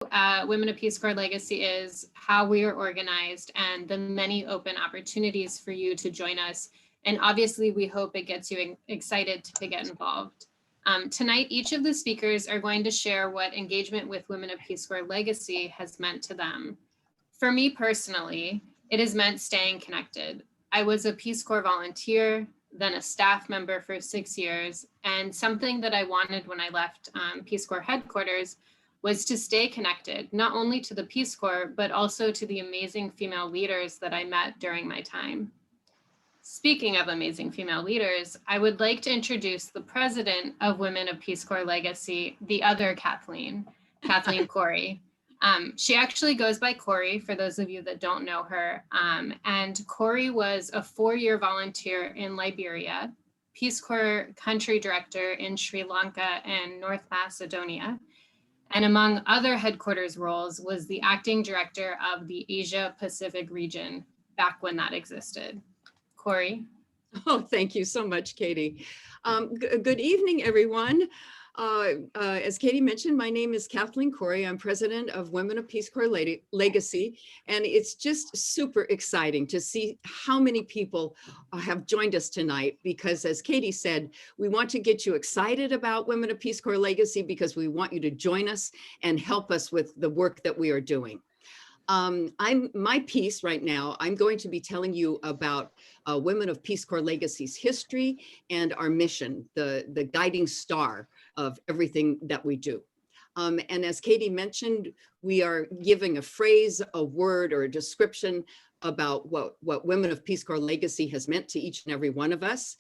Women of Peace Corps Legacy is, how we are organized, and the many open opportunities for you to join us. And obviously, we hope it gets you excited to get involved. Tonight, each of the speakers are going to share what engagement with Women of Peace Corps Legacy has meant to them. For me personally, it has meant staying connected. I was a Peace Corps volunteer, then a staff member for 6 years, and something that I wanted when I left Peace Corps headquarters was to stay connected, not only to the Peace Corps, but also to the amazing female leaders that I met during my time. Speaking of amazing female leaders, I would like to introduce the president of Women of Peace Corps Legacy, the other Kathleen Corey. She actually goes by Corey, for those of you that don't know her. And Corey was a 4-year volunteer in Liberia, Peace Corps country director in Sri Lanka and North Macedonia, and among other headquarters roles was the acting director of the Asia Pacific region back when that existed. Corey. Oh, thank you so much, Katie. Good evening, everyone. As Katie mentioned, my name is Kathleen Corey. I'm president of Women of Peace Corps Legacy, and it's just super exciting to see how many people have joined us tonight, because as Katie said, we want to get you excited about Women of Peace Corps Legacy because we want you to join us and help us with the work that we are doing. My piece right now, I'm going to be telling you about Women of Peace Corps Legacy's history and our mission, the guiding star of everything that we do. And as Katie mentioned, we are giving a phrase, a word, or a description about what Women of Peace Corps Legacy has meant to each and every one of us.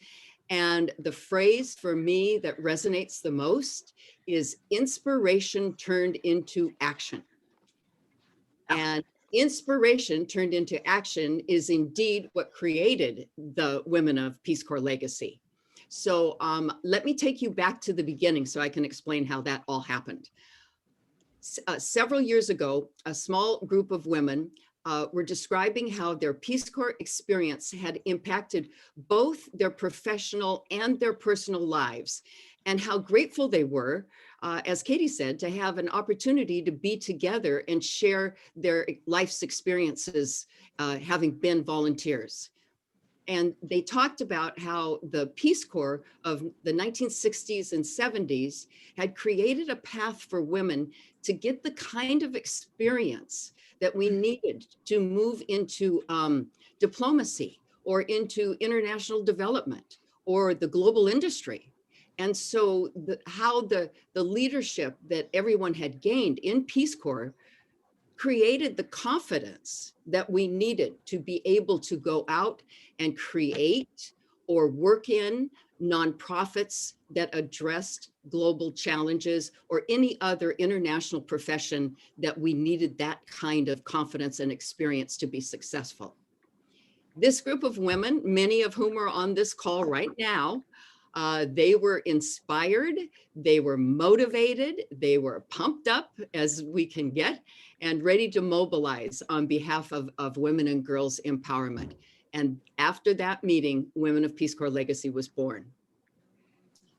And the phrase for me that resonates the most is inspiration turned into action. And inspiration turned into action is indeed what created the Women of Peace Corps Legacy. So let me take you back to the beginning so I can explain how that all happened. Several years ago, a small group of women were describing how their Peace Corps experience had impacted both their professional and their personal lives, and how grateful they were, as Katie said, to have an opportunity to be together and share their life's experiences, having been volunteers. And they talked about how the Peace Corps of the 1960s and 70s had created a path for women to get the kind of experience that we needed to move into diplomacy or into international development or the global industry. And so how the leadership that everyone had gained in Peace Corps created the confidence that we needed to be able to go out and create or work in nonprofits that addressed global challenges or any other international profession that we needed that kind of confidence and experience to be successful. This group of women, many of whom are on this call right now, they were inspired, they were motivated, they were pumped up as we can get, and ready to mobilize on behalf of women and girls empowerment. And after that meeting, Women of Peace Corps Legacy was born.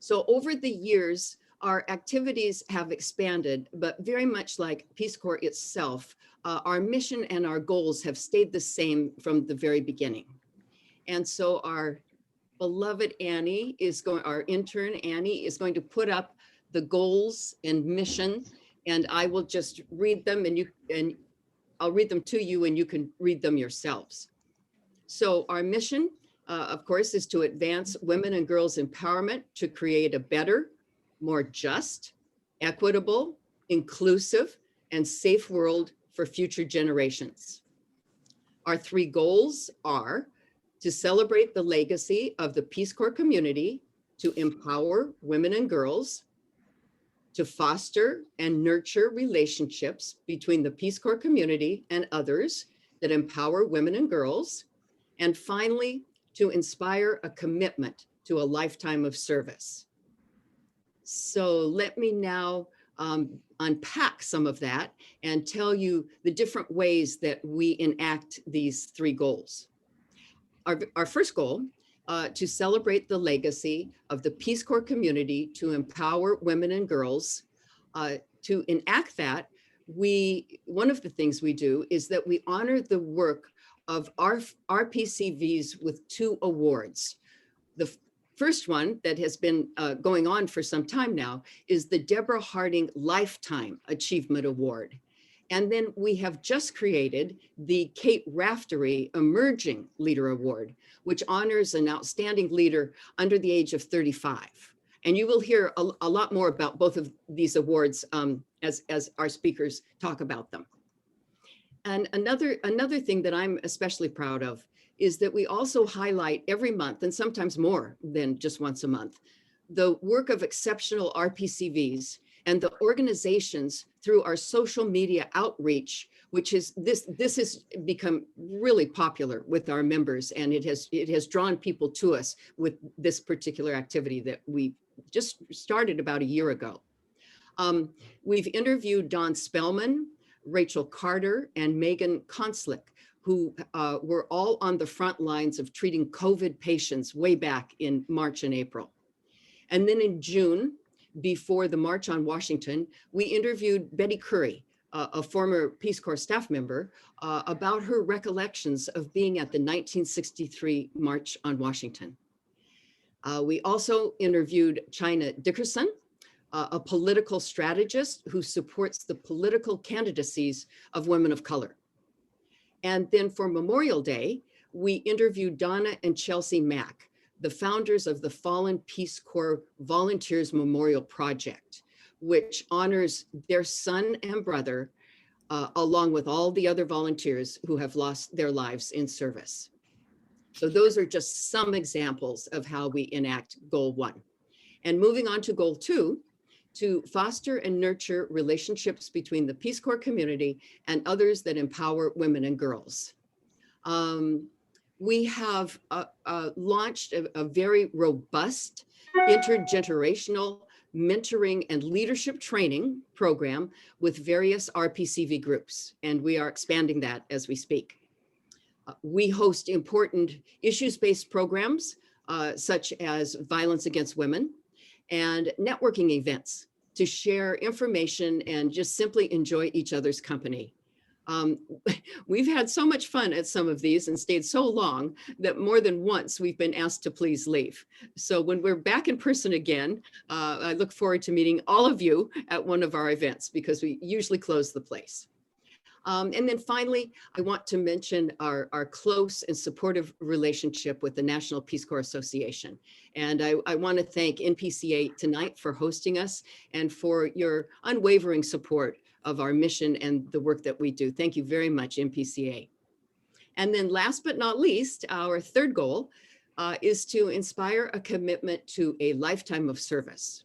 So over the years, our activities have expanded, but very much like Peace Corps itself, our mission and our goals have stayed the same from the very beginning. And so our beloved Annie our intern Annie is going to put up the goals and mission, and I will just read them, and I'll read them to you and you can read them yourselves. So our mission, of course, is to advance women and girls empowerment to create a better, more just, equitable, inclusive, and safe world for future generations. Our 3 goals are to celebrate the legacy of the Peace Corps community, to empower women and girls, to foster and nurture relationships between the Peace Corps community and others that empower women and girls, and finally, to inspire a commitment to a lifetime of service. So let me now unpack some of that and tell you the different ways that we enact these 3 goals. Our first goal, to celebrate the legacy of the Peace Corps community to empower women and girls. To enact that, one of the things we do is that we honor the work of our RPCVs with 2 awards. The first one that has been going on for some time now is the Deborah Harding Lifetime Achievement Award. And then we have just created the Kate Raftery Emerging Leader Award, which honors an outstanding leader under the age of 35. And you will hear a lot more about both of these awards as our speakers talk about them. And another thing that I'm especially proud of is that we also highlight every month, and sometimes more than just once a month, the work of exceptional RPCVs and the organizations through our social media outreach, which is this has become really popular with our members, and it has drawn people to us with this particular activity that we just started about a year ago. We've interviewed Dawn Spellman, Rachel Carter, and Megan Konslick, who were all on the front lines of treating COVID patients way back in March and April. And then in June, before the March on Washington, we interviewed Betty Curry, a former Peace Corps staff member, about her recollections of being at the 1963 March on Washington. We also interviewed China Dickerson, a political strategist who supports the political candidacies of women of color. And then for Memorial Day, we interviewed Donna and Chelsea Mack, the founders of the Fallen Peace Corps Volunteers Memorial Project, which honors their son and brother, along with all the other volunteers who have lost their lives in service. So those are just some examples of how we enact Goal 1. And moving on to Goal 2, to foster and nurture relationships between the Peace Corps community and others that empower women and girls. We have launched a very robust intergenerational mentoring and leadership training program with various RPCV groups, and we are expanding that as we speak. We host important issues-based programs such as violence against women and networking events to share information and just simply enjoy each other's company. We've had so much fun at some of these and stayed so long that more than once we've been asked to please leave. So when we're back in person again, I look forward to meeting all of you at one of our events because we usually close the place. And then finally, I want to mention our close and supportive relationship with the National Peace Corps Association. And I want to thank NPCA tonight for hosting us and for your unwavering support of our mission and the work that we do. Thank you very much, NPCA. And then last but not least, our third goal is to inspire a commitment to a lifetime of service.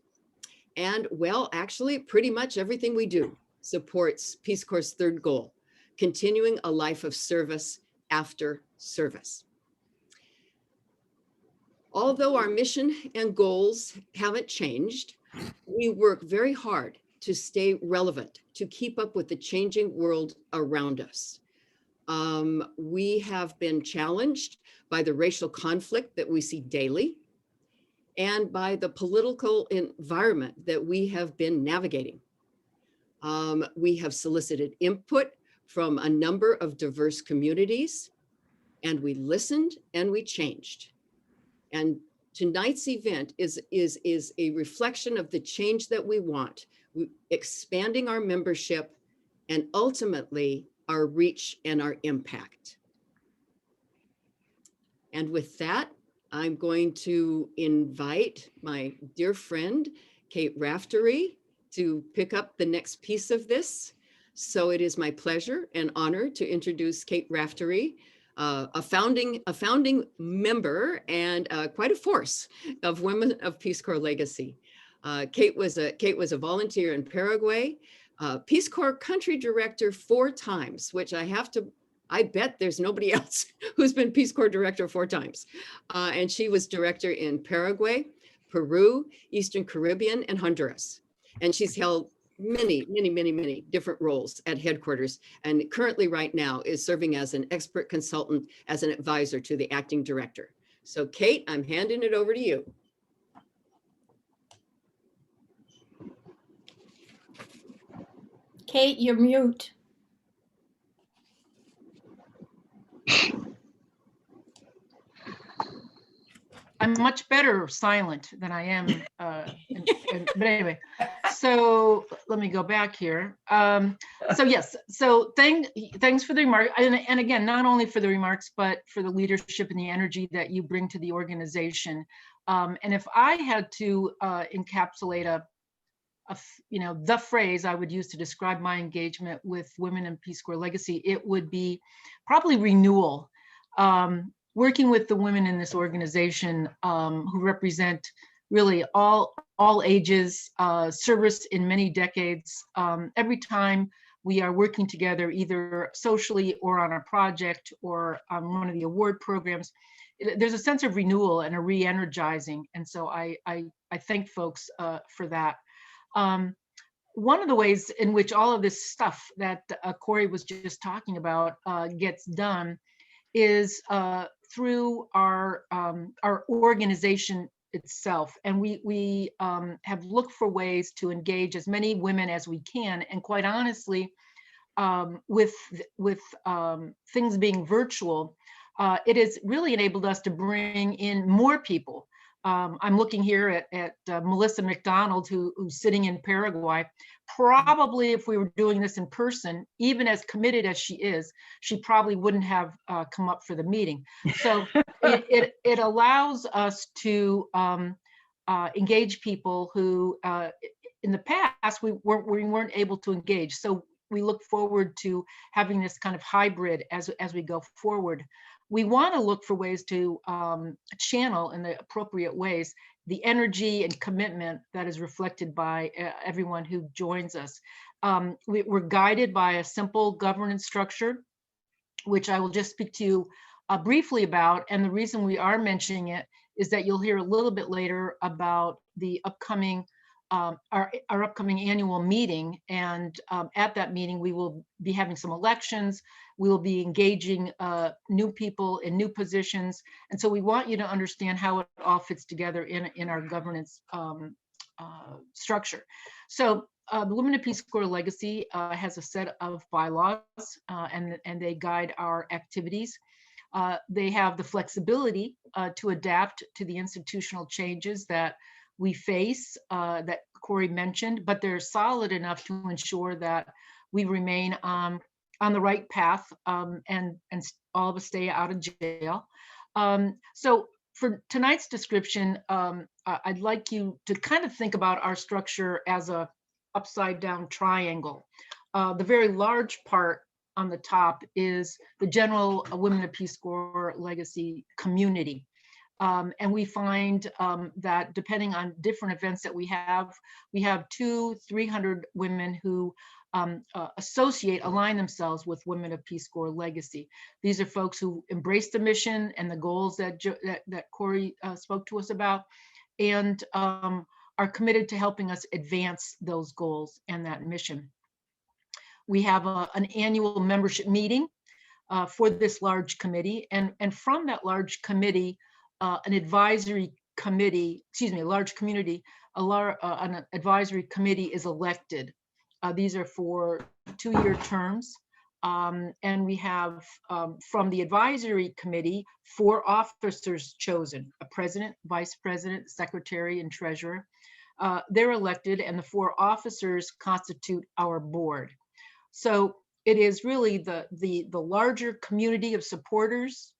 And well, actually, pretty much everything we do supports Peace Corps' third goal, continuing a life of service after service. Although our mission and goals haven't changed, we work very hard to stay relevant, to keep up with the changing world around us. We have been challenged by the racial conflict that we see daily and by the political environment that we have been navigating. We have solicited input from a number of diverse communities, and we listened and we changed. And tonight's event is a reflection of the change that we want, expanding our membership and ultimately our reach and our impact. And with that, I'm going to invite my dear friend, Kate Raftery, to pick up the next piece of this. So it is my pleasure and honor to introduce Kate Raftery, a founding member and quite a force of Women of Peace Corps Legacy. Kate was a volunteer in Paraguay, Peace Corps country director 4 times, which I bet there's nobody else who's been Peace Corps director 4 times. And she was director in Paraguay, Peru, Eastern Caribbean, and Honduras. And she's held many different roles at headquarters, and currently right now is serving as an expert consultant, as an advisor to the acting director. So Kate, I'm handing it over to you. Kate, you're mute. I'm much better silent than I am. But anyway, so let me go back here. So yes, so thanks for the remark. And again, not only for the remarks, but for the leadership and the energy that you bring to the organization. And if I had to encapsulate the phrase I would use to describe my engagement with Women in Peace Corps Legacy, it would be probably renewal. Working with the women in this organization who represent really all ages, service in many decades. Every time we are working together, either socially or on a project or on one of the award programs, there's a sense of renewal and a re-energizing. And so I thank folks for that. One of the ways in which all of this stuff that Corey was just talking about gets done is through our organization itself. And we have looked for ways to engage as many women as we can. And quite honestly, with things being virtual, it has really enabled us to bring in more people. I'm looking here at Melissa McDonald, who's sitting in Paraguay. Probably if we were doing this in person, even as committed as she is, she probably wouldn't have come up for the meeting. So it allows us to engage people who in the past we weren't able to engage. So we look forward to having this kind of hybrid as we go forward. We want to look for ways to channel in the appropriate ways the energy and commitment that is reflected by everyone who joins us. We're guided by a simple governance structure, which I will just speak to you briefly about. And the reason we are mentioning it is that you'll hear a little bit later about the upcoming our upcoming annual meeting. And at that meeting, we will be having some elections. We will be engaging new people in new positions. And so we want you to understand how it all fits together in our governance structure. So the Women in Peace Corps Legacy has a set of bylaws and they guide our activities. They have the flexibility to adapt to the institutional changes that we face, that Corey mentioned, but they're solid enough to ensure that we remain on the right path and all of us stay out of jail. So for tonight's description, I'd like you to kind of think about our structure as a upside down triangle. The very large part on the top is the general Women of Peace Corps Legacy community. And we find that depending on different events that we have 200-300 women who align themselves with Women of Peace Corps Legacy. These are folks who embrace the mission and the goals that Corey spoke to us about, and are committed to helping us advance those goals and that mission. We have an annual membership meeting for this large committee, and from that large committee, an advisory committee, a large community, an advisory committee is elected. These are for 2-year terms. And we have from the advisory committee 4 officers chosen: a president, vice president, secretary, and treasurer. They're elected, and the 4 officers constitute our board. So it is really the larger community of supporters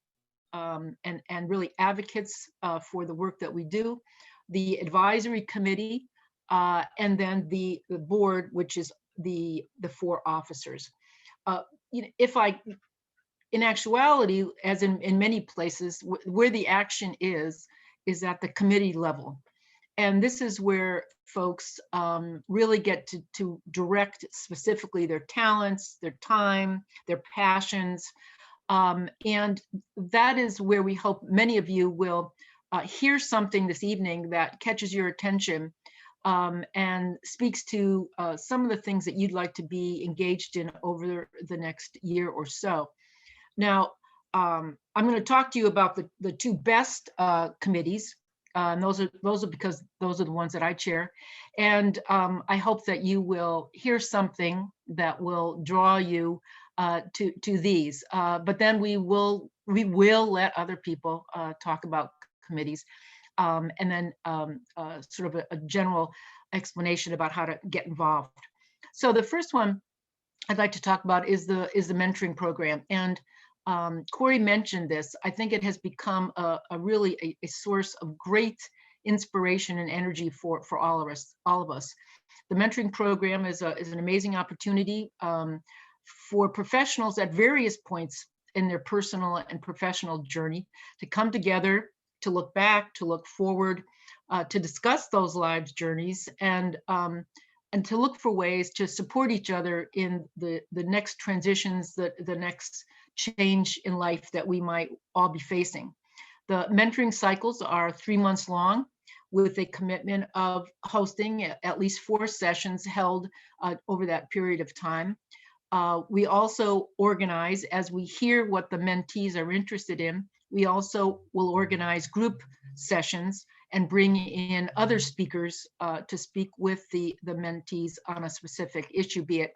and really advocates for the work that we do, the advisory committee, and then the board, which is the 4 officers. In actuality, as in many places, where the action is at the committee level. And this is where folks really get to direct specifically their talents, their time, their passions. And that is where we hope many of you will hear something this evening that catches your attention and speaks to some of the things that you'd like to be engaged in over the next year or so. Now, I'm going to talk to you about the 2 best committees And those are because those are the ones that I chair. And I hope that you will hear something that will draw you to these. But then we will let other people talk about committees, and then sort of a general explanation about how to get involved. So the first one I'd like to talk about is the mentoring program. And Corey mentioned this. I think it has become a really a source of great inspiration and energy for all of us. The mentoring program is an amazing opportunity for professionals at various points in their personal and professional journey to come together, to look back, to look forward, to discuss those lives' journeys, and to look for ways to support each other in the next transitions, the next change in life that we might all be facing. The mentoring cycles are 3 months long, with a commitment of hosting at least 4 sessions held over that period of time. We also organize, as we hear what the mentees are interested in, we also will organize group sessions and bring in other speakers to speak with the mentees on a specific issue, be it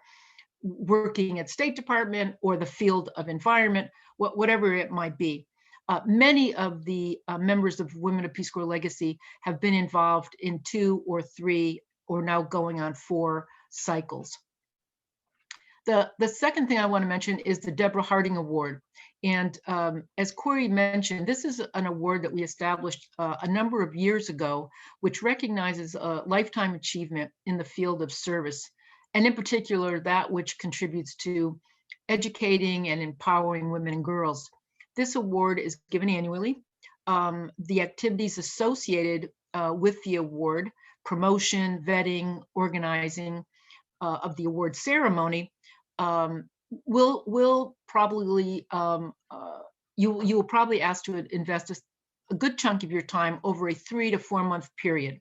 working at State Department or the field of environment, whatever it might be. Many of the members of Women of Peace Corps Legacy have been involved in 2 or 3 or now going on 4 cycles. The second thing I want to mention is the Deborah Harding Award. And as Corey mentioned, this is an award that we established a number of years ago, which recognizes a lifetime achievement in the field of service, and in particular, that which contributes to educating and empowering women and girls. This award is given annually. The activities associated with the award, promotion, vetting, organizing of the award ceremony, will probably you will probably ask to invest a good chunk of your time over a 3 to 4 month period.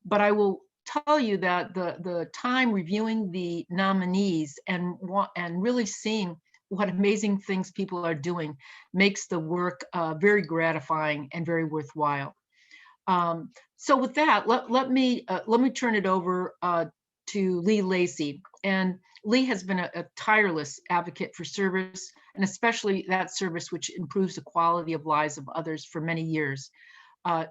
But I will tell you that the time reviewing the nominees and really seeing what amazing things people are doing makes the work very gratifying and very worthwhile. So with that, let me turn it over to Lee Lacey. And Lee has been a tireless advocate for service, and especially that service which improves the quality of lives of others for many years.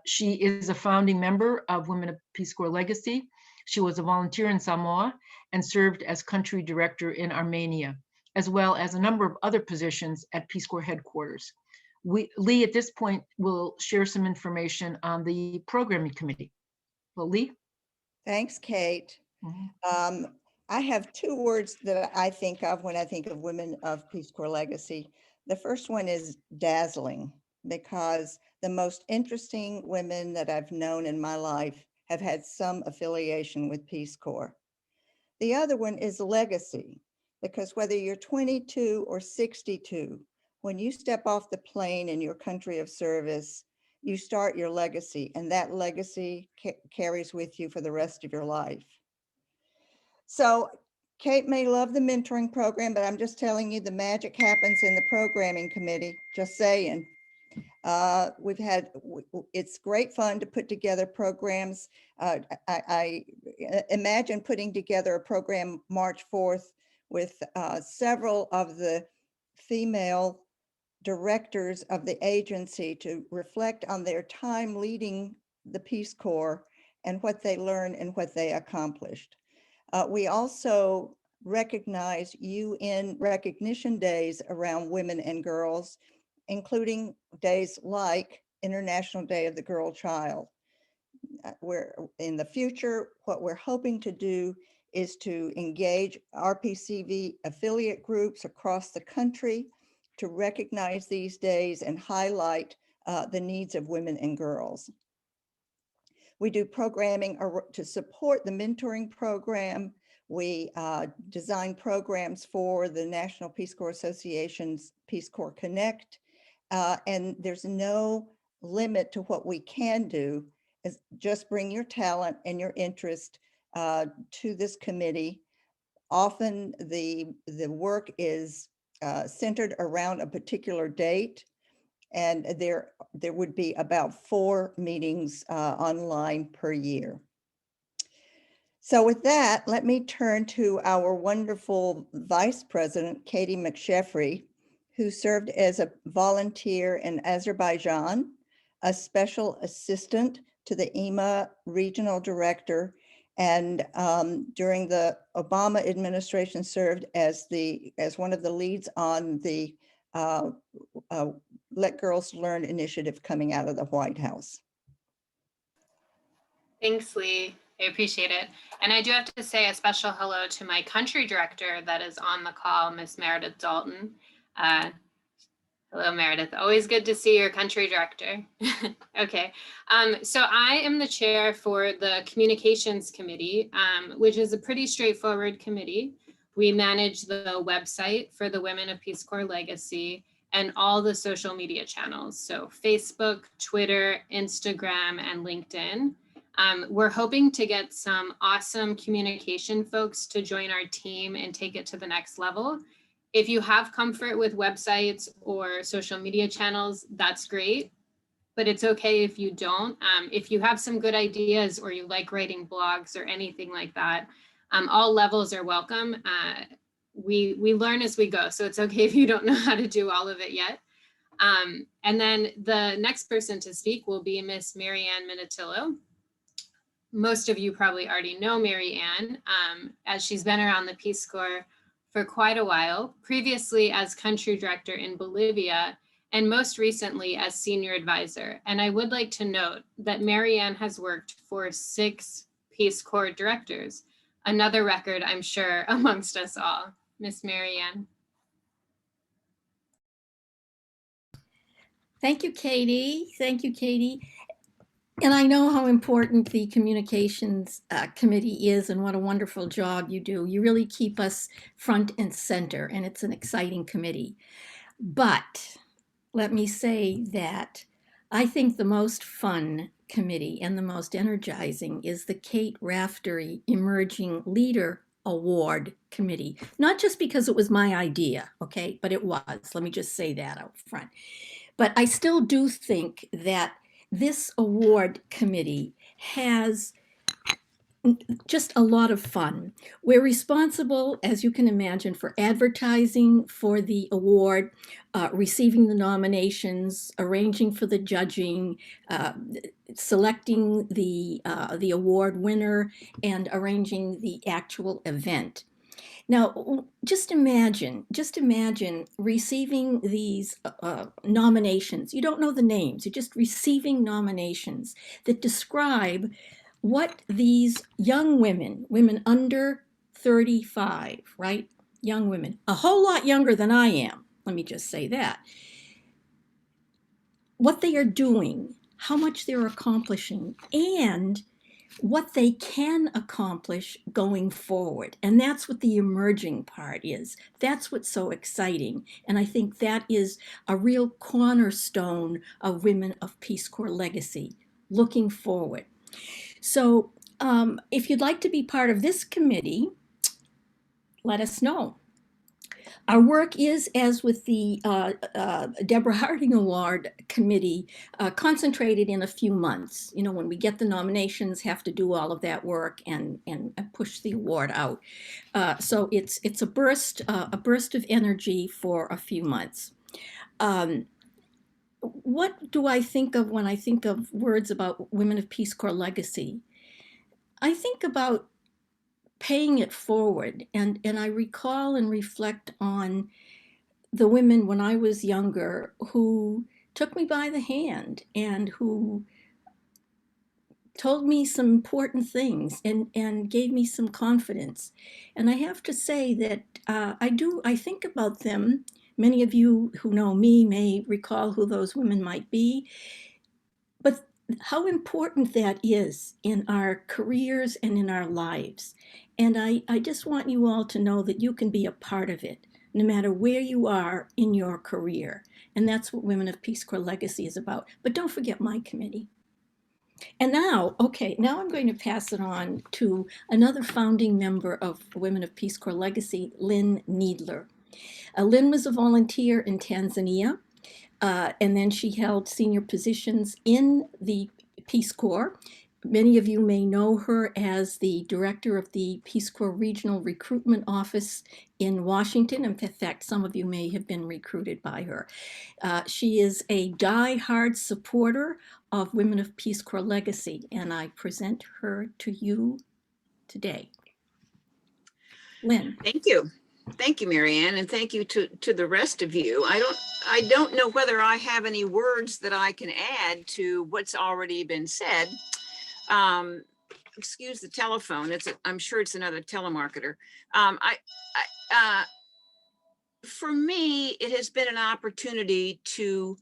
She is a founding member of Women of Peace Corps Legacy. She was a volunteer in Samoa and served as country director in Armenia, as well as a number of other positions at Peace Corps headquarters. Lee, at this point, will share some information on the programming committee. Well, Lee? Thanks, Kate. I have 2 words that I think of when I think of Women of Peace Corps Legacy. The first one is dazzling, because the most interesting women that I've known in my life have had some affiliation with Peace Corps. The other one is legacy, because whether you're 22 or 62, when you step off the plane in your country of service, you start your legacy, and that legacy carries with you for the rest of your life. So Kate may love the mentoring program, but I'm just telling you the magic happens in the programming committee, just saying. It's great fun to put together programs. I imagine putting together a program March 4th with several of the female directors of the agency to reflect on their time leading the Peace Corps and what they learned and what they accomplished. We also recognize UN recognition days around women and girls, including days like International Day of the Girl Child. We're in the future, what we're hoping to do is to engage RPCV affiliate groups across the country to recognize these days and highlight the needs of women and girls. We do programming to support the mentoring program. We design programs for the National Peace Corps Association's Peace Corps Connect. And there's no limit to what we can do. Is just bring your talent and your interest to this committee. Often the work is centered around a particular date. And there would be about 4 meetings online per year. So with that, let me turn to our wonderful Vice President, Katie McSheffrey, who served as a volunteer in Azerbaijan, a special assistant to the EMA regional director, and during the Obama administration served as one of the leads on the Let Girls Learn initiative coming out of the White House. Thanks, Lee. I appreciate it. And I do have to say a special hello to my country director that is on the call, Miss Meredith Dalton. Hello, Meredith. Always good to see your country director. Okay. So I am the chair for the Communications Committee, which is a pretty straightforward committee. We manage the website for the Women of Peace Corps Legacy and all the social media channels. So Facebook, Twitter, Instagram, and LinkedIn. We're hoping to get some awesome communication folks to join our team and take it to the next level. If you have comfort with websites or social media channels, that's great, but it's okay if you don't. If you have some good ideas or you like writing blogs or anything like that, all levels are welcome. We learn as we go, so it's okay if you don't know how to do all of it yet. And then the next person to speak will be Miss Marianne Minatillo. Most of you probably already know Marianne, as she's been around the Peace Corps for quite a while, previously as country director in Bolivia, and most recently as senior advisor. And I would like to note that Marianne has worked for 6 Peace Corps directors, another record, I'm sure, amongst us all. Miss Marianne. Thank you, Katie. Thank you, Katie. And I know how important the communications committee is and what a wonderful job you do. You really keep us front and center, and it's an exciting committee. But let me say that I think the most fun committee and the most energizing is the Kate Raftery Emerging Leader Award Committee. Not just because it was my idea, okay, but it was. Let me just say that out front. But I still do think that this award committee has just a lot of fun. We're responsible, as you can imagine, for advertising for the award, receiving the nominations, arranging for the judging, selecting the award winner, and arranging the actual event. Now, just imagine receiving these nominations. You don't know the names, you're just receiving nominations that describe what these young women under 35, right? Young women, a whole lot younger than I am, let me just say that. What they are doing, how much they're accomplishing, and what they can accomplish going forward. And that's what the emerging part is. That's what's so exciting. And I think that is a real cornerstone of Women of Peace Corps Legacy, looking forward. So if you'd like to be part of this committee, let us know. Our work is, as with the Deborah Harding Award Committee, concentrated in a few months. You know, when we get the nominations, have to do all of that work and push the award out. So it's a burst of energy for a few months. What do I think of when I think of words about Women of Peace Corps Legacy? I think about paying it forward. And I recall and reflect on the women when I was younger who took me by the hand and who told me some important things and gave me some confidence. And I have to say that I think about them. Many of you who know me may recall who those women might be, but how important that is in our careers and in our lives. And I just want you all to know that you can be a part of it, no matter where you are in your career. And that's what Women of Peace Corps Legacy is about. But don't forget my committee. And now I'm going to pass it on to another founding member of Women of Peace Corps Legacy, Lynn Needler. Lynn was a volunteer in Tanzania. And then she held senior positions in the Peace Corps. Many of you may know her as the director of the Peace Corps Regional Recruitment Office in Washington. In fact, some of you may have been recruited by her. She is a die-hard supporter of Women of Peace Corps Legacy, and I present her to you today. Lynn. Thank you. Thank you, Marianne, and thank you to the rest of you. I don't know whether I have any words that I can add to what's already been said. Excuse the telephone. I'm sure it's another telemarketer. For me, it has been an opportunity to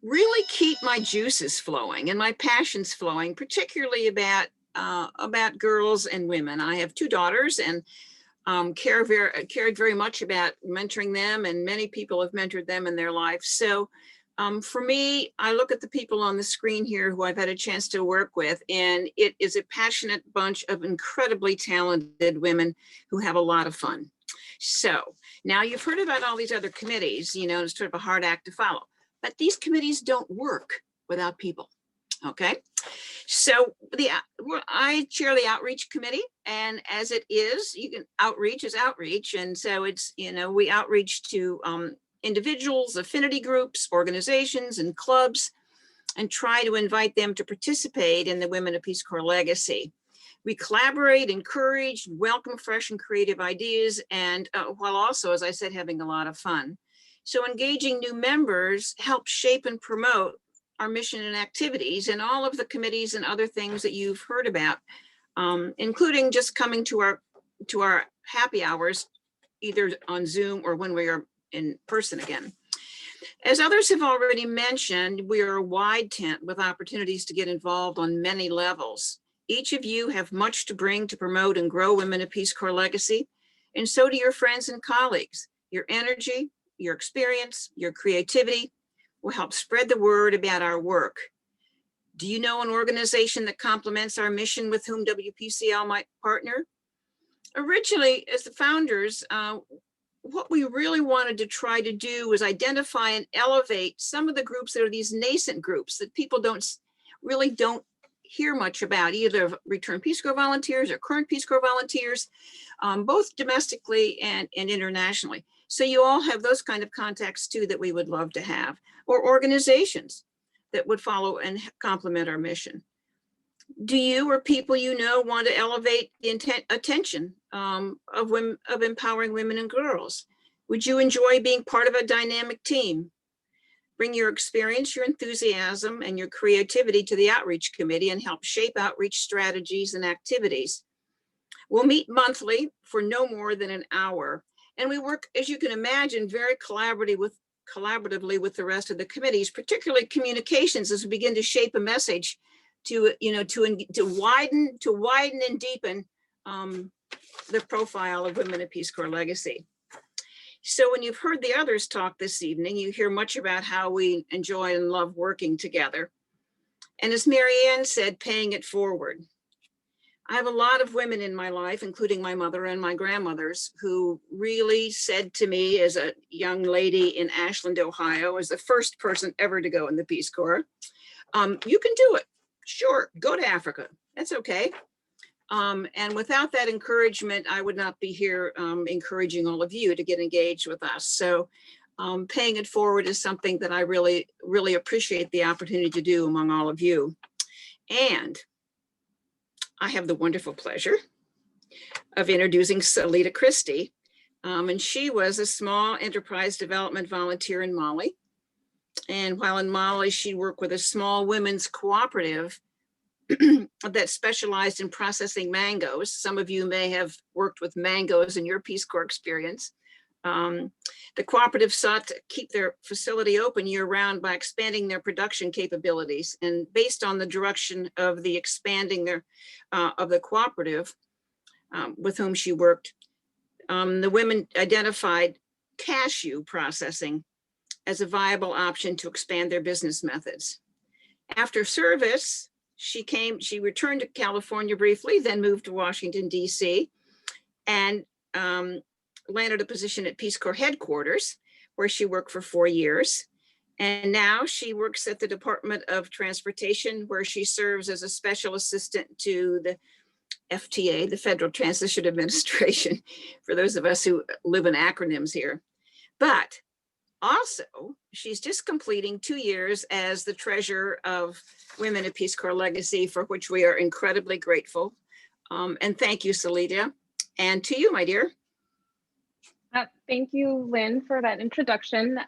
really keep my juices flowing and my passions flowing, particularly about girls and women. I have 2 daughters and cared very much about mentoring them, and many people have mentored them in their life. So for me, I look at the people on the screen here who I've had a chance to work with, and it is a passionate bunch of incredibly talented women who have a lot of fun. So now you've heard about all these other committees, you know, it's sort of a hard act to follow, but these committees don't work without people. Okay, so I chair the outreach committee, and as it is, outreach is outreach, and so it's, you know, we outreach to individuals, affinity groups, organizations, and clubs, and try to invite them to participate in the Women of Peace Corps Legacy. We collaborate, encourage, welcome fresh and creative ideas, and while also, as I said, having a lot of fun. So engaging new members helps shape and promote our mission and activities, and all of the committees and other things that you've heard about, including just coming to our happy hours, either on Zoom or when we are in person again. As others have already mentioned, we are a wide tent with opportunities to get involved on many levels. Each of you have much to bring to promote and grow Women of Peace Corps Legacy, and so do your friends and colleagues. Your energy, your experience, your creativity will help spread the word about our work. Do you know an organization that complements our mission with whom WPCL might partner? Originally, as the founders, what we really wanted to try to do was identify and elevate some of the groups that are these nascent groups that people don't hear much about, either returned Peace Corps volunteers or current Peace Corps volunteers, both domestically and internationally. So you all have those kind of contacts too that we would love to have, or organizations that would follow and complement our mission. Do you or people you know want to elevate the attention of empowering women and girls? Would you enjoy being part of a dynamic team? Bring your experience, your enthusiasm, and your creativity to the outreach committee and help shape outreach strategies and activities. We'll meet monthly for no more than an hour. And we work, as you can imagine, very collaboratively with the rest of the committees, particularly communications, as we begin to shape a message to widen and deepen the profile of Women of Peace Corps Legacy. So when you've heard the others talk this evening, you hear much about how we enjoy and love working together. And as Marianne said, paying it forward. I have a lot of women in my life, including my mother and my grandmothers, who really said to me as a young lady in Ashland, Ohio, as the first person ever to go in the Peace Corps, you can do it. Sure, go to Africa. That's okay. And without that encouragement, I would not be here encouraging all of you to get engaged with us. So paying it forward is something that I really, really appreciate the opportunity to do among all of you. And I have the wonderful pleasure of introducing Salita Christie. And she was a small enterprise development volunteer in Mali. And while in Mali, she worked with a small women's cooperative that specialized in processing mangoes. Some of you may have worked with mangoes in your Peace Corps experience. The cooperative sought to keep their facility open year-round by expanding their production capabilities. And based on the direction of the expanding of the cooperative with whom she worked, the women identified cashew processing as a viable option to expand their business methods. After service, she returned to California briefly, then moved to Washington, D.C., and landed a position at Peace Corps headquarters, where she worked for 4 years. And now she works at the Department of Transportation, where she serves as a special assistant to the FTA, the Federal Transition Administration, for those of us who live in acronyms here. But also, she's just completing 2 years as the treasurer of Women of Peace Corps Legacy, for which we are incredibly grateful. And thank you, Salida. And to you, my dear. Thank you, Lynn, for that introduction.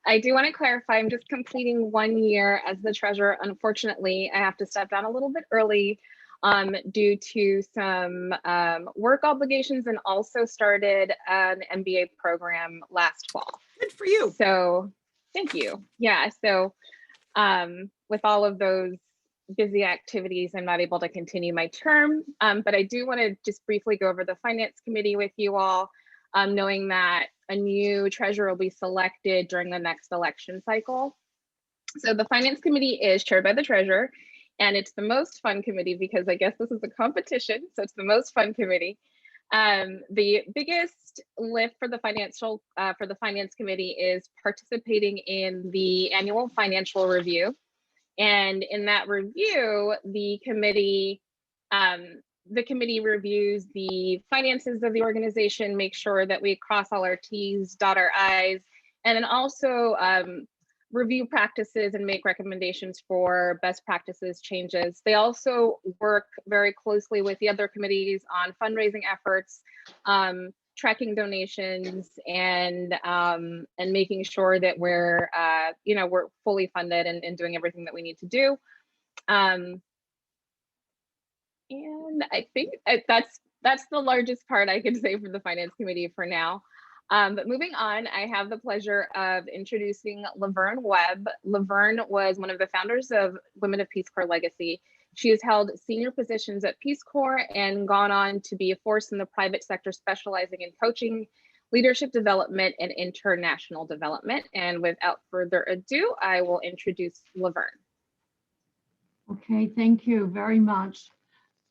I do want to clarify, I'm just completing 1 year as the treasurer. Unfortunately, I have to step down a little bit early due to some work obligations, and also started an MBA program last fall. Good for you. So thank you. Yeah, so with all of those busy activities, I'm not able to continue my term, but I do want to just briefly go over the Finance Committee with you all, knowing that a new treasurer will be selected during the next election cycle. So the Finance Committee is chaired by the treasurer, and it's the most fun committee because I guess this is a competition, so it's the most fun committee. The biggest lift for the Finance Committee is participating in the annual financial review. And in that review, the committee reviews the finances of the organization, make sure that we cross all our T's, dot our I's, and then also review practices and make recommendations for best practices changes. They also work very closely with the other committees on fundraising efforts, tracking donations, and making sure that we're we're fully funded and doing everything that we need to do. And I think that's the largest part I could say for the Finance Committee for now. But moving on, I have the pleasure of introducing Laverne Webb. Laverne was one of the founders of Women of Peace Corps Legacy. She has held senior positions at Peace Corps and gone on to be a force in the private sector, specializing in coaching, leadership development, and international development. And without further ado, I will introduce Laverne. Okay, thank you very much.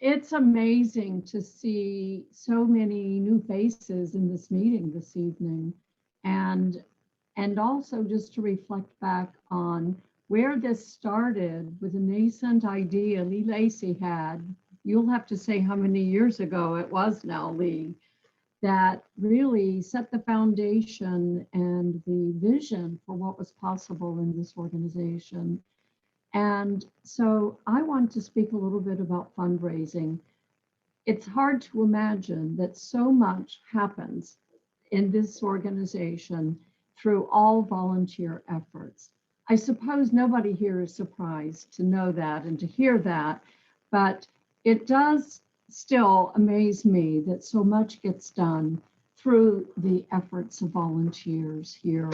It's amazing to see so many new faces in this meeting this evening, and also just to reflect back on where this started with a nascent idea Lee Lacy had. You'll have to say how many years ago it was now, Lee, that really set the foundation and the vision for what was possible in this organization. And so I want to speak a little bit about fundraising. It's hard to imagine that so much happens in this organization through all volunteer efforts. I suppose nobody here is surprised to know that and to hear that, but it does still amaze me that so much gets done through the efforts of volunteers here.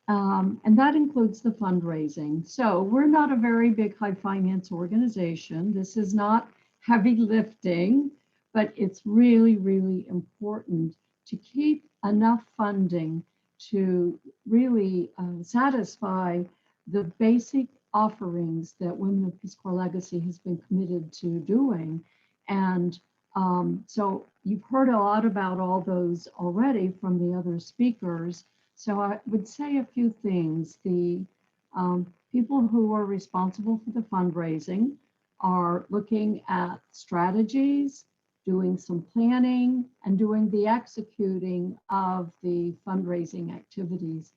And that includes the fundraising. So we're not a very big high finance organization. This is not heavy lifting, but it's really, really important to keep enough funding to really satisfy the basic offerings that Women of Peace Corps Legacy has been committed to doing. And so you've heard a lot about all those already from the other speakers. So I would say a few things. The people who are responsible for the fundraising are looking at strategies, doing some planning, and doing the executing of the fundraising activities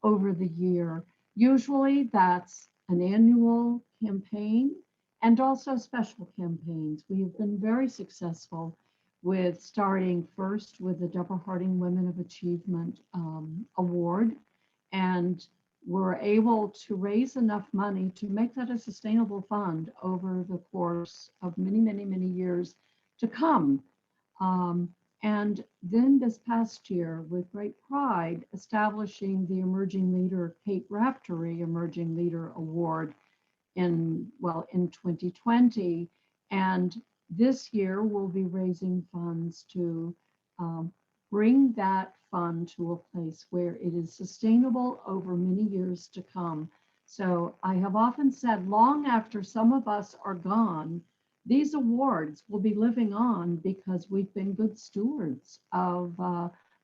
over the year. Usually that's an annual campaign and also special campaigns. We have been very successful with starting first with the Deborah Harding Women of Achievement Award, and we're able to raise enough money to make that a sustainable fund over the course of many, many, many years to come. And then this past year, with great pride, establishing the Emerging Leader Kate Raftery Emerging Leader Award in 2020. And this year, we'll be raising funds to bring that fund to a place where it is sustainable over many years to come. So I have often said, long after some of us are gone, these awards will be living on because we've been good stewards of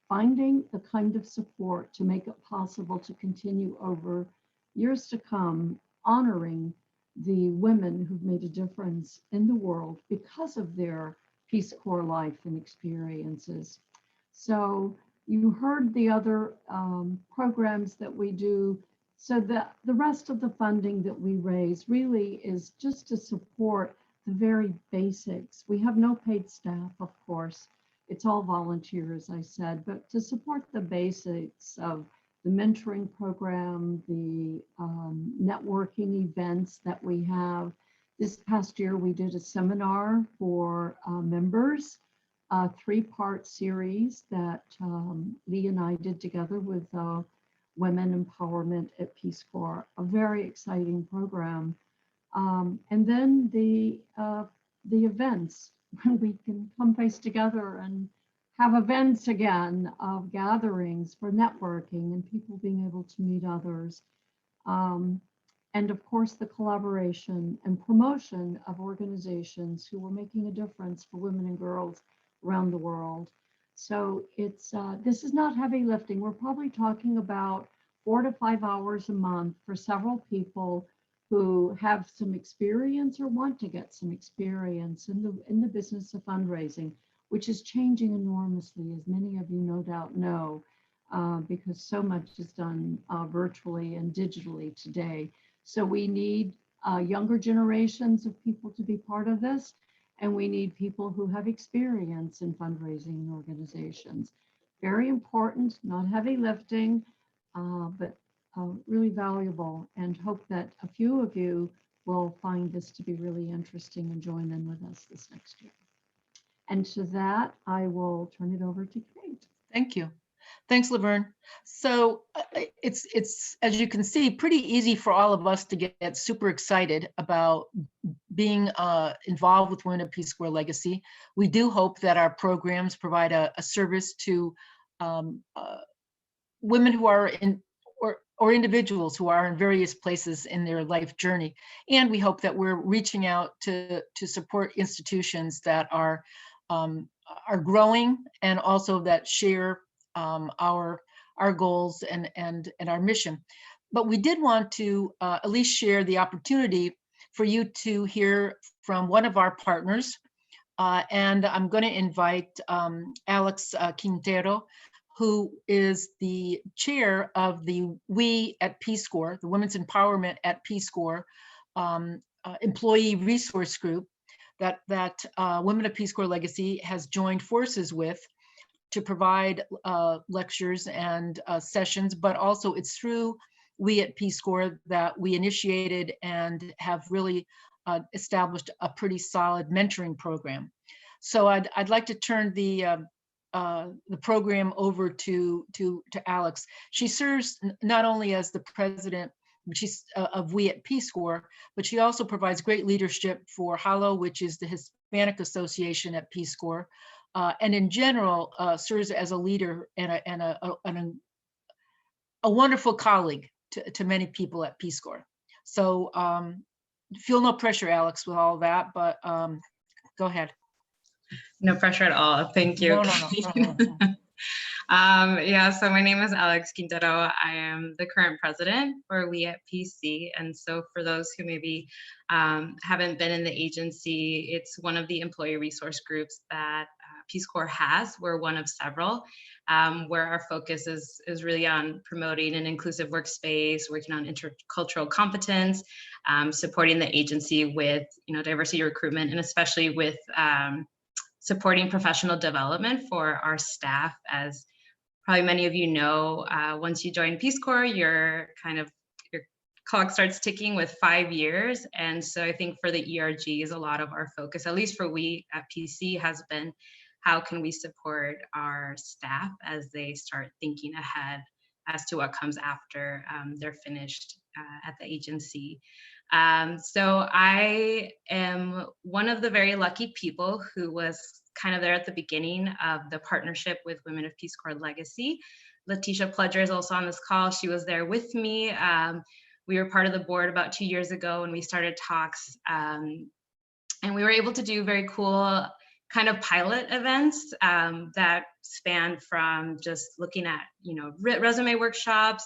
finding the kind of support to make it possible to continue over years to come, honoring the women who've made a difference in the world because of their Peace Corps life and experiences. So you heard the other programs that we do. So the rest of the funding that we raise really is just to support the very basics. We have no paid staff, of course. It's all volunteer, as I said, but to support the basics of the mentoring program, the networking events that we have. This past year, we did a seminar for members, a 3-part series that Lee and I did together with Women Empowerment at Peace Corps, a very exciting program. And then the events, when we can come face together and have events again of gatherings for networking and people being able to meet others. And of course, the collaboration and promotion of organizations who are making a difference for women and girls around the world. So it's this is not heavy lifting. We're probably talking about 4 to 5 hours a month for several people who have some experience or want to get some experience in the business of fundraising, which is changing enormously, as many of you no doubt know, because so much is done virtually and digitally today. So we need younger generations of people to be part of this, and we need people who have experience in fundraising organizations. Very important, not heavy lifting, but really valuable, and hope that a few of you will find this to be really interesting and join in with us this next year. And to that, I will turn it over to Kate. Thank you. Thanks, Laverne. So it's as you can see, pretty easy for all of us to get super excited about being involved with Women of Peace Corps Legacy. We do hope that our programs provide a service to women who are in or individuals who are in various places in their life journey. And we hope that we're reaching out to support institutions that are growing and also that share our goals and our mission. But we did want to at least share the opportunity for you to hear from one of our partners. And I'm going to invite Alex Quintero, who is the chair of the We at Peace Corps, the Women's Empowerment at Peace Corps employee resource group that Women of Peace Corps Legacy has joined forces with to provide lectures and sessions, but also it's through We at Peace Corps that we initiated and have really established a pretty solid mentoring program. So I'd like to turn the program over to Alex. She serves not only as the president of We at Peace Corps, but she also provides great leadership for HALO, which is the Hispanic Association at Peace Corps, and in general serves as a leader and a wonderful colleague to many people at Peace Corps. So feel no pressure, Alex, with all that, but go ahead. No pressure at all. Thank you. No. Yeah, so my name is Alex Quintero. I am the current president for We at PC. And so for those who maybe haven't been in the agency, it's one of the employee resource groups that Peace Corps has. We're one of several where our focus is really on promoting an inclusive workspace, working on intercultural competence, supporting the agency with diversity recruitment, and especially with supporting professional development for our staff. As probably many of you know, once you join Peace Corps, your clock starts ticking with 5 years. And so I think for the ERGs, a lot of our focus, at least for We at PC, has been how can we support our staff as they start thinking ahead as to what comes after they're finished at the agency. So I am one of the very lucky people who was kind of there at the beginning of the partnership with Women of Peace Corps Legacy. Letitia Pledger is also on this call. She was there with me. We were part of the board about 2 years ago when we started talks, and we were able to do very cool kind of pilot events that spanned from just looking at resume workshops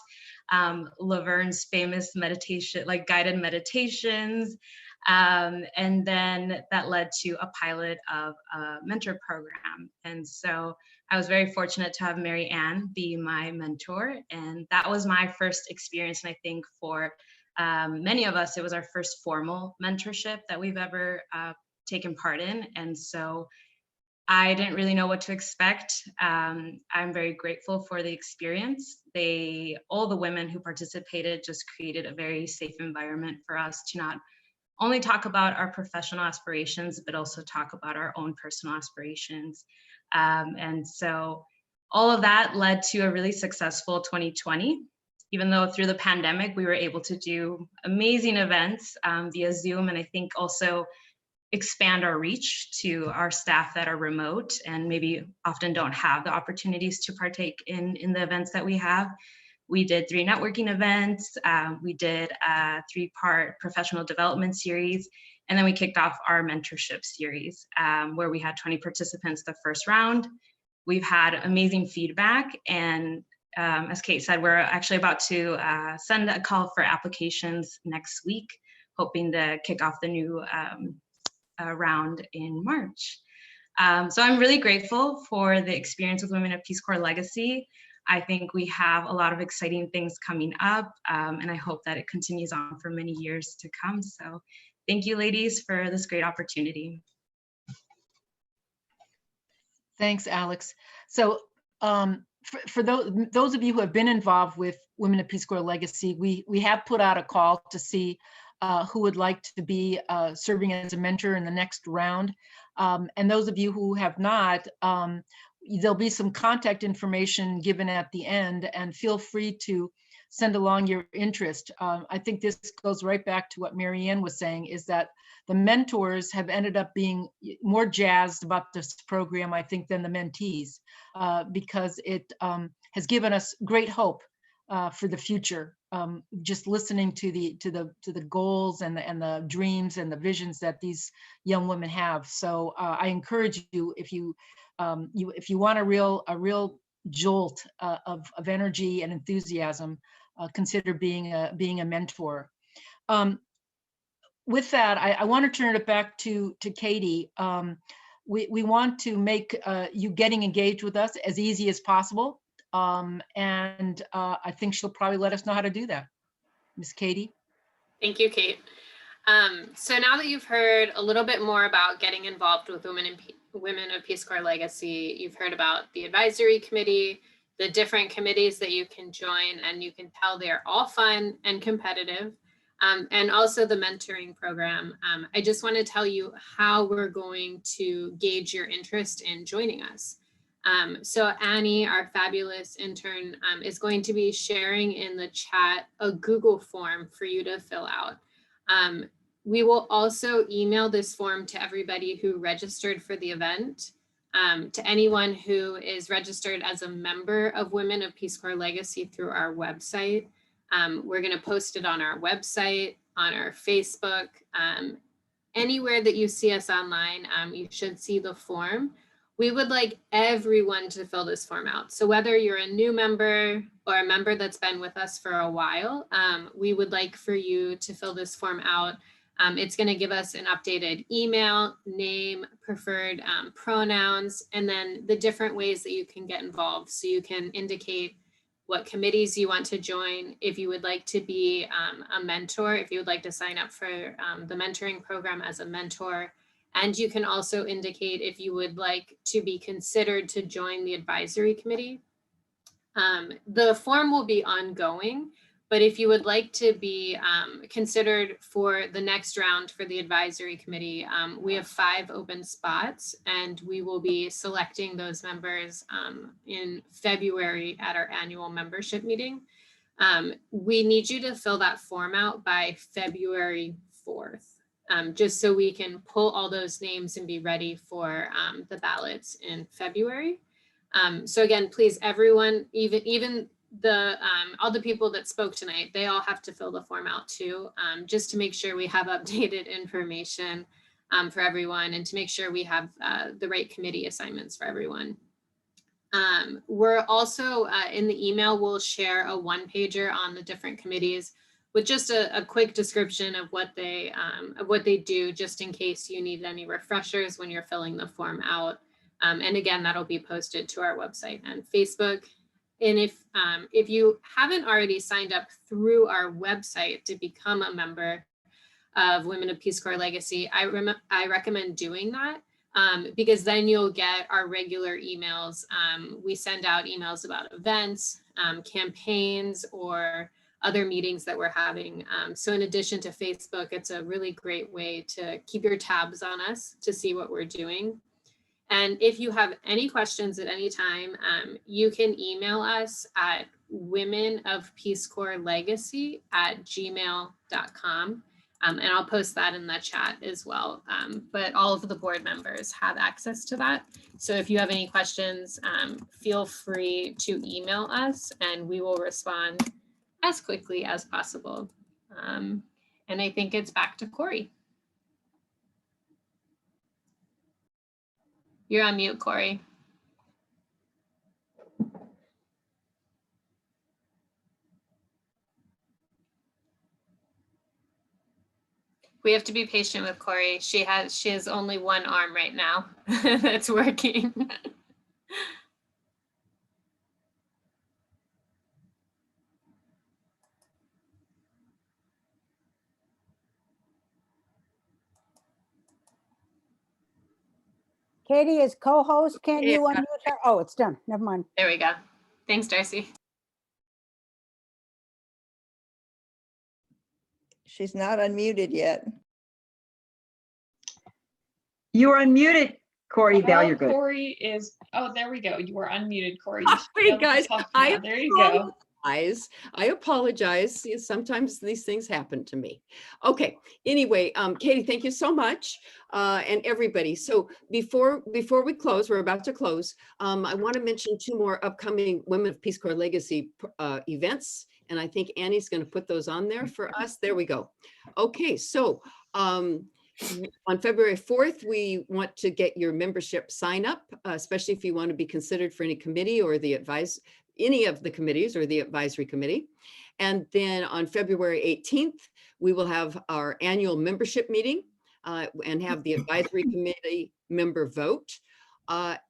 Laverne's famous meditation, like guided meditations. And then that led to a pilot of a mentor program. And so I was very fortunate to have Mary Ann be my mentor. And that was my first experience. And I think for many of us, it was our first formal mentorship that we've ever taken part in. And so I didn't really know what to expect. I'm very grateful for the experience. All the women who participated just created a very safe environment for us to not only talk about our professional aspirations, but also talk about our own personal aspirations. And so all of that led to a really successful 2020. Even though through the pandemic, we were able to do amazing events via Zoom, and I think also expand our reach to our staff that are remote and maybe often don't have the opportunities to partake in the events that we have. We did 3 networking events. We did a 3-part professional development series. And then we kicked off our mentorship series where we had 20 participants the first round. We've had amazing feedback. And as Kate said, we're actually about to send a call for applications next week, hoping to kick off the new round in March. So I'm really grateful for the experience with Women of Peace Corps Legacy. I think we have a lot of exciting things coming up, and I hope that it continues on for many years to come. So thank you, ladies, for this great opportunity. Thanks, Alex. So for those of you who have been involved with Women of Peace Corps Legacy, we have put out a call to see who would like to be serving as a mentor in the next round. And those of you who have not, there'll be some contact information given at the end, and feel free to send along your interest. I think this goes right back to what Mary Ann was saying, is that the mentors have ended up being more jazzed about this program, I think, than the mentees, because it has given us great hope for the future. Just listening to the goals and the dreams and the visions that these young women have. So I encourage you, if you want a real jolt of energy and enthusiasm, consider being a mentor. With that, I want to turn it back to Katie. We want to make you getting engaged with us as easy as possible. And I think she'll probably let us know how to do that. Miss Katie. Thank you, Kate. So now that you've heard a little bit more about getting involved with Women of Peace Corps Legacy, you've heard about the advisory committee, the different committees that you can join, and you can tell they're all fun and competitive, and also the mentoring program. I just want to tell you how we're going to gauge your interest in joining us. So Annie, our fabulous intern, is going to be sharing in the chat a Google form for you to fill out. We will also email this form to everybody who registered for the event. To anyone who is registered as a member of Women of Peace Corps Legacy through our website. We're going to post it on our website, on our Facebook, anywhere that you see us online, you should see the form. We would like everyone to fill this form out. So whether you're a new member or a member that's been with us for a while, we would like for you to fill this form out. It's going to give us an updated email, name, preferred pronouns, and then the different ways that you can get involved. So you can indicate what committees you want to join, if you would like to be a mentor, if you would like to sign up for the mentoring program as a mentor. And you can also indicate if you would like to be considered to join the advisory committee. The form will be ongoing, but if you would like to be considered for the next round for the advisory committee, we have 5 open spots, and we will be selecting those members in February at our annual membership meeting. We need you to fill that form out by February 4th. Just so we can pull all those names and be ready for the ballots in February. So again, please, everyone, even the all the people that spoke tonight, they all have to fill the form out too, just to make sure we have updated information for everyone, and to make sure we have the right committee assignments for everyone. We're also in the email, we'll share a one-pager on the different committees with just a quick description of what they do, just in case you need any refreshers when you're filling the form out. And again, that'll be posted to our website and Facebook. And if you haven't already signed up through our website to become a member of Women of Peace Corps Legacy, I recommend doing that. Because then you'll get our regular emails. We send out emails about events, campaigns, or other meetings that we're having. So in addition to Facebook, it's a really great way to keep your tabs on us to see what we're doing. And if you have any questions at any time, you can email us at womenofpeacecorpslegacy@gmail.com. And I'll post that in the chat as well. But all of the board members have access to that. So if you have any questions, feel free to email us and we will respond as quickly as possible. And I think it's back to Corey. You're on mute, Corey. We have to be patient with Corey. She has only one arm right now that's working. Katie is co-host. Can you unmute her? Oh, it's done. Never mind. There we go. Thanks, Darcy. She's not unmuted yet. You are unmuted, Corey Bell. You're good. Corey is, oh, there we go. You were unmuted, Corey. Hey guys, There you go. I apologize. Sometimes these things happen to me. Okay. Anyway, Katie, thank you so much, and everybody. So before we close, we're about to close. I want to mention two more upcoming Women of Peace Corps Legacy events, and I think Annie's going to put those on there for us. There we go. Okay. So on February 4th, we want to get your membership sign up, especially if you want to be considered for any committee or any of the committees or the advisory committee. And then on February 18th, we will have our annual membership meeting and have the advisory committee member vote.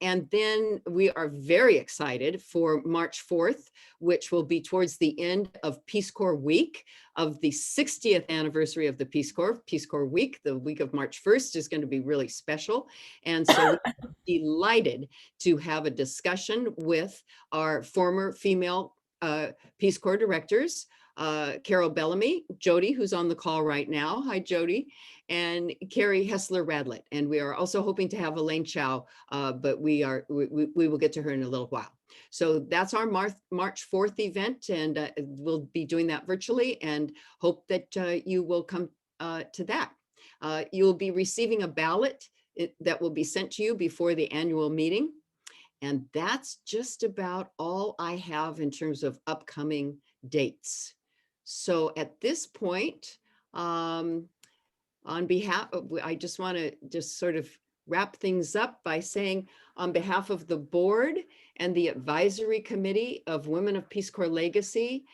And then we are very excited for March 4th, which will be towards the end of Peace Corps Week, of the 60th anniversary of the Peace Corps. Peace Corps Week, the week of March 1st, is going to be really special. And so we're delighted to have a discussion with our former female Peace Corps directors, Carol Bellamy, Jody, who's on the call right now. Hi, Jody. And Carrie Hessler-Radlett. And we are also hoping to have Elaine Chow, but we will get to her in a little while. So that's our March 4th event, and we'll be doing that virtually, and hope that you will come to that. You'll be receiving a ballot that will be sent to you before the annual meeting. And that's just about all I have in terms of upcoming dates. So at this point, on behalf of, I just want to just sort of wrap things up by saying, on behalf of the board and the advisory committee of Women of Peace Corps Legacy,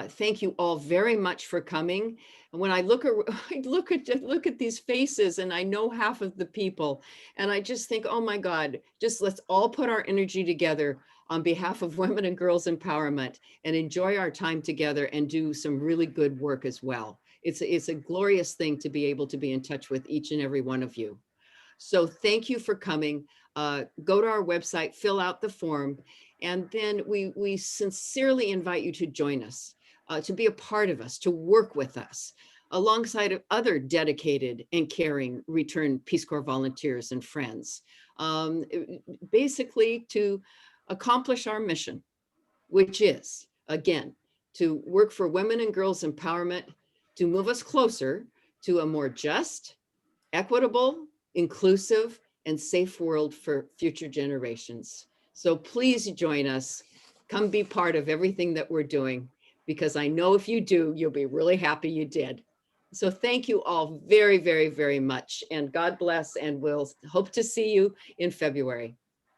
thank you all very much for coming. And when I look at these faces, and I know half of the people, and I just think, oh my God, just let's all put our energy together on behalf of women and girls empowerment and enjoy our time together and do some really good work as well. It's a glorious thing to be able to be in touch with each and every one of you. So thank you for coming. Go to our website, fill out the form, and then we sincerely invite you to join us, to be a part of us, to work with us, alongside of other dedicated and caring returned Peace Corps volunteers and friends, basically to accomplish our mission, which is, again, to work for women and girls empowerment, to move us closer to a more just, equitable, inclusive, and safe world for future generations. So please join us. Come be part of everything that we're doing, because I know if you do, you'll be really happy you did. So thank you all very, very, very much. And God bless, and we'll hope to see you in February.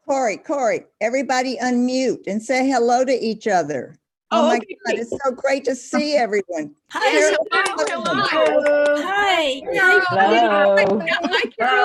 Corey, everybody unmute and say hello to each other. Oh Oh, my okay. God, it's so great to see everyone. Hi. Yes, Carol, hello, hello. Hi. Hello. Hi. Hi, Carol.